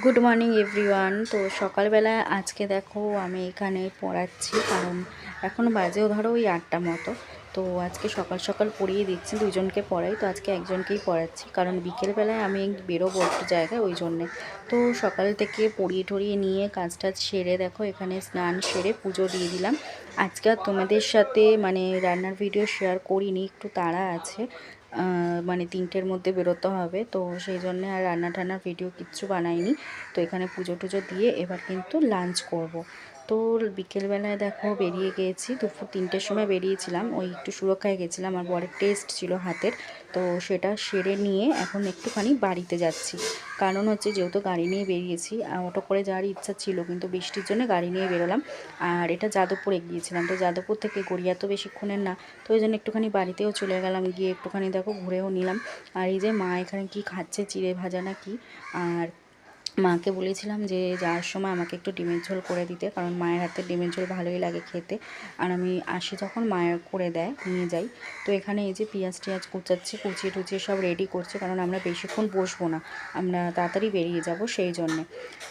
Good morning everyone. তো সকালবেলায় আজকে দেখো আমি এখানে পড়াচ্ছি, কারণ এখনও বাজেও ধরো ওই 8টা মতো। তো আজকে সকাল সকাল পড়িয়ে দিচ্ছি, দুজনকে পড়াই। তো আজকে একজনকেই পড়াচ্ছি, কারণ বিকেলবেলায় আমি বেরোবো একটু জায়গায়, ওই জন্যে। তো সকাল থেকে পড়িয়ে টড়িয়ে নিয়ে কাজ টাজ সেরে দেখো এখানে স্নান সেরে পুজো দিয়ে দিলাম। আজকে আর তোমাদের সাথে মানে রান্নার ভিডিও শেয়ার করিনি, একটু তাড়া আছে। মানে 3টের মধ্যে বেরোতে হবে, তো সেই জন্য আর রান্না টান্নার ভিডিও কিচ্ছু বানাইনি। তো এখানে পুজো টুজো দিয়ে এবার কিন্তু লাঞ্চ করব। তো বিকেলবেলায় দেখো বেরিয়ে গিয়েছি, দুপুর 3টের সময় বেরিয়েছিলাম, ওই একটু সুরক্ষায় গেছিলাম, আর বরের টেস্ট ছিল হাতের। তো সেটা সেরে নিয়ে এখন একটুখানি বাড়িতে যাচ্ছি। কারণ হচ্ছে যেহেতু গাড়ি নিয়ে বেরিয়েছি, অটো করে যাওয়ার ইচ্ছা ছিল, কিন্তু বৃষ্টির জন্য গাড়ি নিয়ে বেরোলাম। আর এটা যাদবপুরে গিয়েছিলাম, তো যাদবপুর থেকে গড়িয়া তো বেশিক্ষণের না। তো ওই জন্য একটুখানি বাড়িতেও চলে গেলাম, গিয়ে একটুখানি দেখো ঘুরেও নিলাম। আর এই যে মা এখানে কি খাচ্ছে, চিড়ে ভাজা না কি। আর মাকে বলেছিলাম যে যাওয়ার সময় আমাকে একটু ডিমের ঝোল করে দিতে, কারণ মায়ের হাতে ডিমের ঝোল ভালোই লাগে খেতে। আর আমি আসি যখন মায়ের করে দেয়, নিয়ে যাই। তো এখানে এই যে পেঁয়াজ টিয়াজ কুচাচ্ছি, কুচিয়ে টুচিয়ে সব রেডি করছে, কারণ আমরা বেশিক্ষণ বসবো না, আমরা তাড়াতাড়ি বেরিয়ে যাব সেই জন্যে।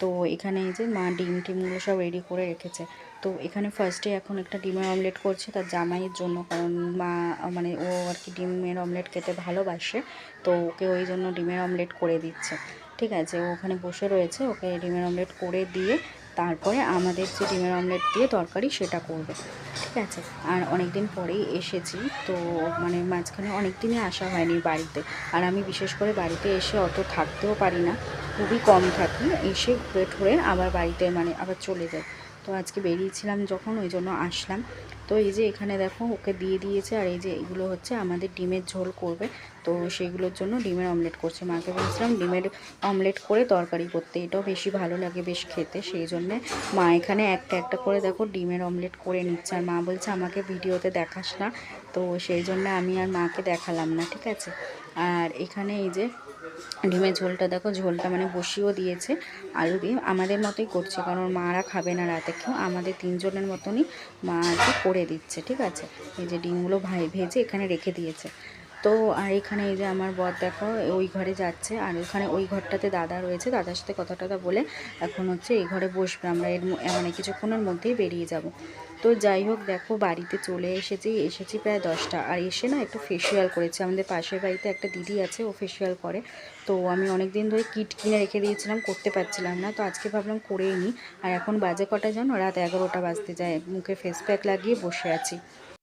তো এখানে এই যে মা ডিম টিমগুলো সব রেডি করে রেখেছে। তো এখানে ফার্স্টে এখন একটা ডিমের অমলেট করছে তার জামাইয়ের জন্য, কারণ মা মানে ও আর কি ডিমের অমলেট খেতে ভালোবাসে। তো ওকে ওই জন্য ডিমের অমলেট করে দিচ্ছে। ঠিক আছে, ও ওখানে বসে রয়েছে, ওকে ডিমের অমলেট করে দিয়ে তারপরে আমাদের যে ডিমের অমলেট দিয়ে তরকারি সেটা করবে। ঠিক আছে। আর অনেক দিন পরেই এসেছি, তো মানে মাঝখানে অনেক দিনই আসা হয়নি বাড়িতে। আর আমি বিশেষ করে বাড়িতে এসে অত থাকতেও পারি না, খুবই কম থাকি, এসে ঘুরে ঠুরে আবার বাড়িতে মানে আবার চলে যাই। তো আজকে বেরিয়েছিলাম যখন, ওই জন্য আসলাম। তো এই যে এখানে দেখো ওকে দিয়ে দিয়েছে, আর এই যে এগুলো হচ্ছে আমাদের ডিমের ঝোল করবে। তো সেইগুলোর জন্য ডিমের অমলেট করছে। মাকে বলেছিলাম ডিমের অমলেট করে তরকারি করতে, এটাও বেশি ভালো লাগে বেশ খেতে, সেই জন্যে মা এখানে একটা একটা করে দেখো ডিমের অমলেট করে নিচ্ছে। আর মা বলছে আমাকে ভিডিওতে দেখাস না, তো সেই জন্য আমি আর মাকে দেখালাম না। ঠিক আছে। আর এখানে এই যে ডিমের ঝোলটা দেখো, ঝোলটা মানে বসিয়েও দিয়েছে আলু দিয়ে, আমাদের মতোই করছে, কারণ মারা খাবে না রাতে কেউ, আমাদের 3জনের মতনই মা আর কি করে দিচ্ছে। ঠিক আছে। এই যে ডিমগুলো ভেজে এখানে রেখে দিয়েছে। তো আর এখানে এই যে আমার বর দেখো ওই ঘরে যাচ্ছে, আর ওখানে ওই ঘরটাতে দাদা রয়েছে, দাদার সাথে কথা টথা বলে এখন হচ্ছে এই ঘরে বসবে। আমরা মানে কিছুক্ষণের মধ্যেই বেরিয়ে যাব। তো যাই হোক দেখো বাড়িতে চলে এসেছি প্রায় 10টা। আর এসে না একটু ফেসিয়াল করেছি, আমাদের পাশের বাড়িতে একটা দিদি আছে, ও ফেসিয়াল করে। তো আমি অনেক দিন ধরে কিট কিনে রেখে দিয়েছিলাম, করতে পারছিলাম না, তো আজকে ভাবলাম করেই নিই। আর এখন বাজে কটা জানো, রাত 11টা বাজতে যায়, মুখে ফেস প্যাক লাগিয়ে বসে আছি।